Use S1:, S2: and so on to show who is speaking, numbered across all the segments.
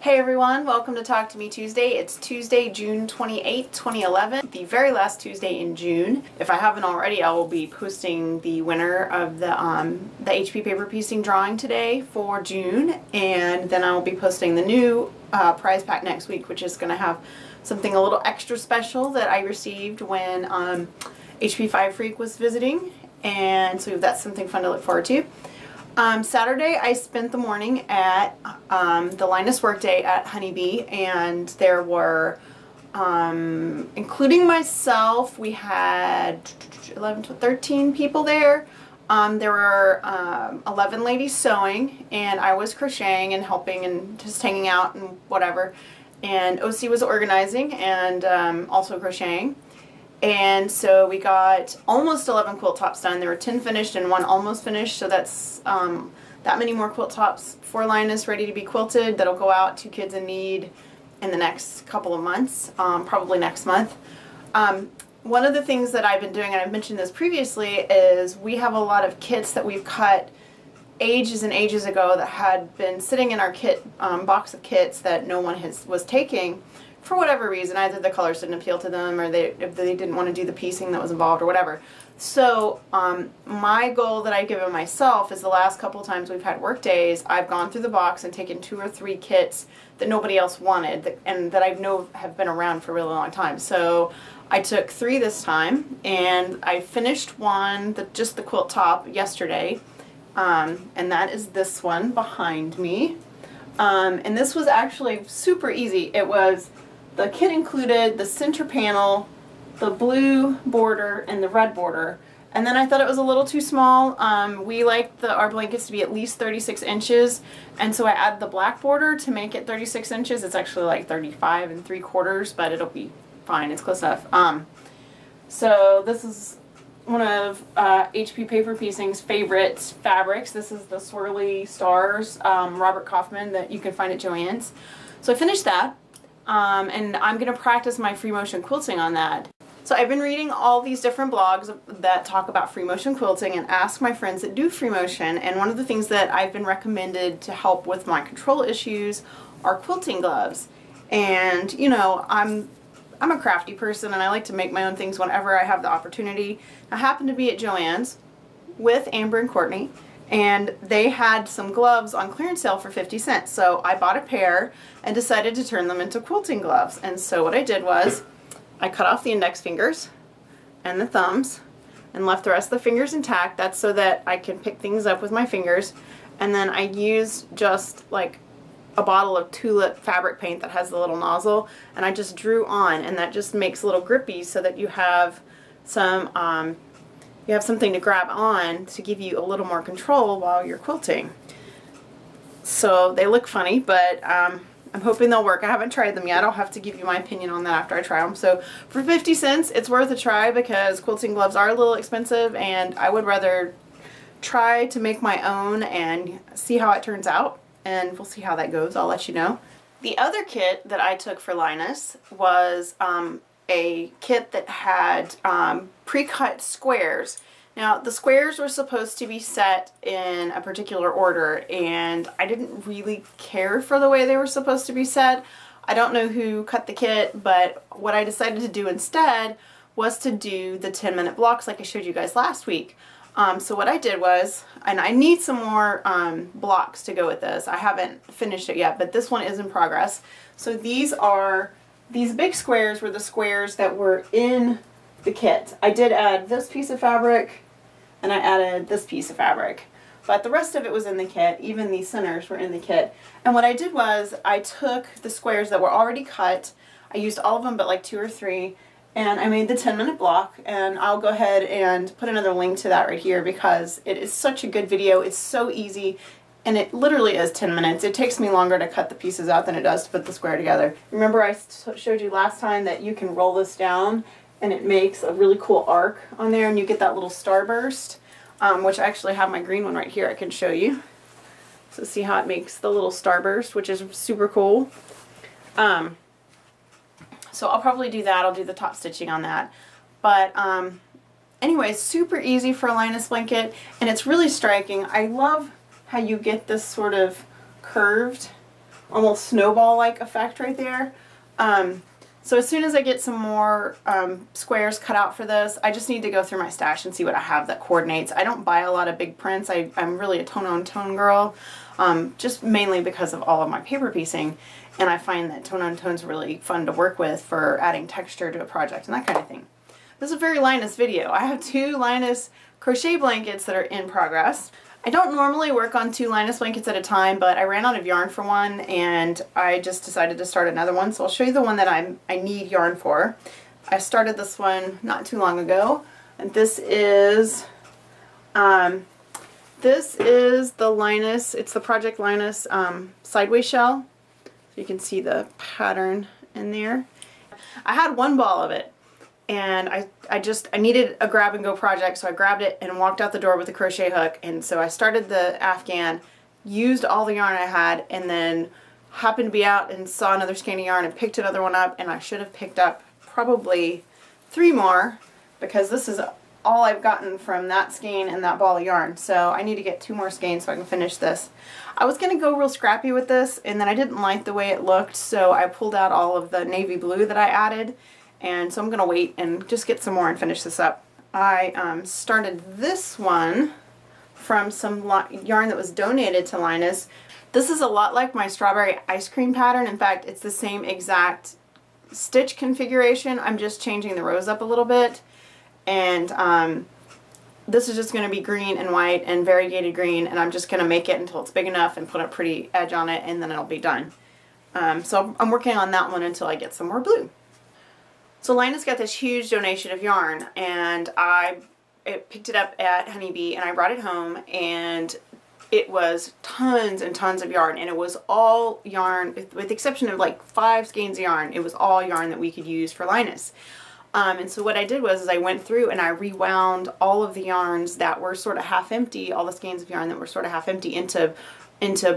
S1: Hey everyone, welcome to Talk to Me Tuesday. It's Tuesday, June 28th, 2011, the very last Tuesday in June. If I haven't already, I will be posting the winner of the HP paper piecing drawing today for June, and then I will be posting the new prize pack next week, which is going to have something a little extra special that I received when HP 5 Freak was visiting, and so that's something fun to look forward to. Saturday I spent the morning at the Linus Workday at Honeybee, and there were, including myself, we had 11 to 13 people there. There were 11 ladies sewing, and I was crocheting and helping and just hanging out and whatever. And OC was organizing and also crocheting. And so we got almost 11 quilt tops done. There were 10 finished and 1 almost finished, so that's that many more quilt tops for Linus ready to be quilted that'll go out to kids in need in the next couple of months, probably next month. One of the things that I've been doing, and I've mentioned this previously, is we have a lot of kits that we've cut ages and ages ago that had been sitting in our kit box of kits that no one was taking. For whatever reason, either the colors didn't appeal to them, or they didn't want to do the piecing that was involved, or whatever. So my goal that I've given myself is the last couple of times we've had work days, I've gone through the box and taken 2 or 3 kits that nobody else wanted and that I know have been around for a really long time. So I took 3 this time, and I finished one, just the quilt top, yesterday, and that is this one behind me. And this was actually super easy. The kit included the center panel, the blue border, and the red border. And then I thought it was a little too small. We like our blankets to be at least 36 inches, and so I added the black border to make it 36 inches. It's actually like 35 3/4, but it'll be fine. It's close enough. So this is one of HP Paper Piecing's favorite fabrics. This is the Swirly Stars, Robert Kaufman, that you can find at Joann's. So I finished that. And I'm going to practice my free motion quilting on that. So I've been reading all these different blogs that talk about free motion quilting and ask my friends that do free motion, and one of the things that I've been recommended to help with my control issues are quilting gloves. And you know, I'm a crafty person and I like to make my own things whenever I have the opportunity. I happened to be at Joann's with Amber and Courtney, and they had some gloves on clearance sale for 50 cents. So I bought a pair and decided to turn them into quilting gloves. And so what I did was I cut off the index fingers and the thumbs and left the rest of the fingers intact. That's so that I can pick things up with my fingers. And then I used just like a bottle of tulip fabric paint that has the little nozzle, and I just drew on, and that just makes little grippies so that you have some something to grab on to give you a little more control while you're quilting. So they look funny, but I'm hoping they'll work. I haven't tried them yet. I'll have to give you my opinion on that after I try them. So for 50 cents, it's worth a try because quilting gloves are a little expensive, and I would rather try to make my own and see how it turns out, and we'll see how that goes. I'll let you know. The other kit that I took for Linus was a kit that had pre-cut squares. Now the squares were supposed to be set in a particular order, and I didn't really care for the way they were supposed to be set. I don't know who cut the kit, but what I decided to do instead was to do the 10-minute blocks like I showed you guys last week. So what I did was, and I need some more blocks to go with this. I haven't finished it yet, but this one is in progress. So these big squares were the squares that were in the kit. I did add this piece of fabric, and I added this piece of fabric, but the rest of it was in the kit. Even these centers were in the kit. And what I did was I took the squares that were already cut. I used all of them but like 2 or 3, and I made the 10-minute block, and I'll go ahead and put another link to that right here because it is such a good video. It's so easy, and it literally is 10 minutes. It takes me longer to cut the pieces out than it does to put the square together. Remember I showed you last time that you can roll this down and it makes a really cool arc on there, and you get that little starburst, which I actually have my green one right here I can show you. So see how it makes the little starburst, which is super cool. So I'll probably do that. I'll do the top stitching on that. But anyway, super easy for a Linus blanket, and it's really striking. I love how you get this sort of curved almost snowball-like effect right there. So as soon as I get some more squares cut out for this, I just need to go through my stash and see what I have that coordinates. I don't buy a lot of big prints. I'm really a tone-on-tone girl, just mainly because of all of my paper piecing. And I find that tone-on-tone is really fun to work with for adding texture to a project and that kind of thing. This is a very Linus video. I have 2 Linus crochet blankets that are in progress. I don't normally work on 2 Linus blankets at a time, but I ran out of yarn for one and I just decided to start another one. So I'll show you the one that I need yarn for. I started this one not too long ago, and this is the Linus, it's the Project Linus sideways shell. So you can see the pattern in there. I had one ball of it. And I needed a grab and go project, so I grabbed it and walked out the door with a crochet hook. And so I started the Afghan, used all the yarn I had, and then happened to be out and saw another skein of yarn and picked another one up. And I should have picked up probably 3 more, because this is all I've gotten from that skein and that ball of yarn. So I need to get 2 more skeins so I can finish this. I was going to go real scrappy with this, and then I didn't like the way it looked, so I pulled out all of the navy blue that I added. And so I'm going to wait and just get some more and finish this up. I started this one from some yarn that was donated to Linus. This is a lot like my strawberry ice cream pattern. In fact, it's the same exact stitch configuration. I'm just changing the rows up a little bit. And this is just going to be green and white and variegated green. And I'm just going to make it until it's big enough and put a pretty edge on it, and then it'll be done. So I'm working on that one until I get some more blue. So Linus got this huge donation of yarn, and I picked it up at Honeybee and I brought it home, and it was tons and tons of yarn, and it was all yarn with the exception of like 5 skeins of yarn. It was all yarn that we could use for Linus. And so what I did was I went through and I rewound all of the yarns that were sort of half empty, all the skeins of yarn that were sort of half empty into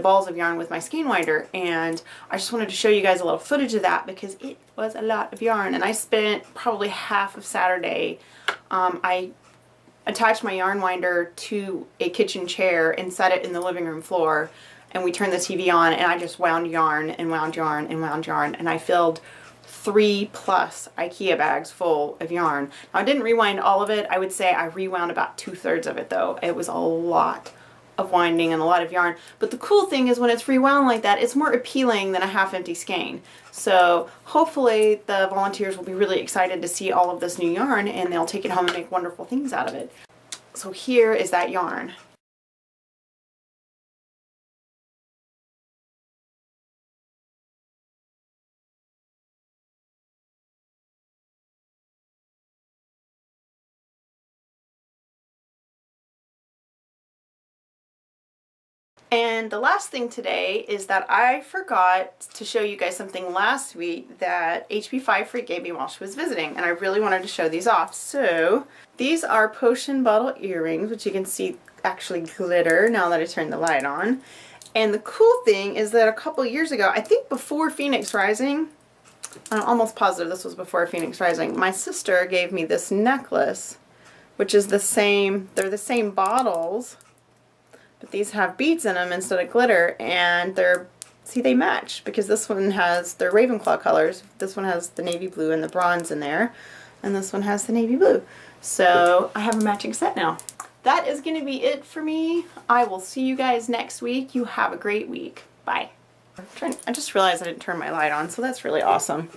S1: balls of yarn with my skein winder, and I just wanted to show you guys a little footage of that because it was a lot of yarn, and I spent probably half of Saturday. I attached my yarn winder to a kitchen chair and set it in the living room floor, and we turned the TV on, and I just wound yarn and wound yarn and wound yarn, and I filled 3+ IKEA bags full of yarn. Now I didn't rewind all of it. I would say I rewound about 2/3 of it though. It was a lot of winding and a lot of yarn. But the cool thing is when it's rewound like that, it's more appealing than a half-empty skein. So hopefully the volunteers will be really excited to see all of this new yarn, and they'll take it home and make wonderful things out of it. So here is that yarn. And the last thing today is that I forgot to show you guys something last week that HB5 Freak gave me while she was visiting, and I really wanted to show these off. So these are potion bottle earrings, which you can see actually glitter now that I turned the light on. And the cool thing is that a couple years ago, I think before Phoenix Rising, I'm almost positive this was before Phoenix Rising, my sister gave me this necklace, which is the same, they're the same bottles, but these have beads in them instead of glitter, and they're, see, they match because this one has their Ravenclaw colors. This one has the navy blue and the bronze in there, and this one has the navy blue. So I have a matching set now. That is going to be it for me. I will see you guys next week. You have a great week. Bye. I just realized I didn't turn my light on, so that's really awesome.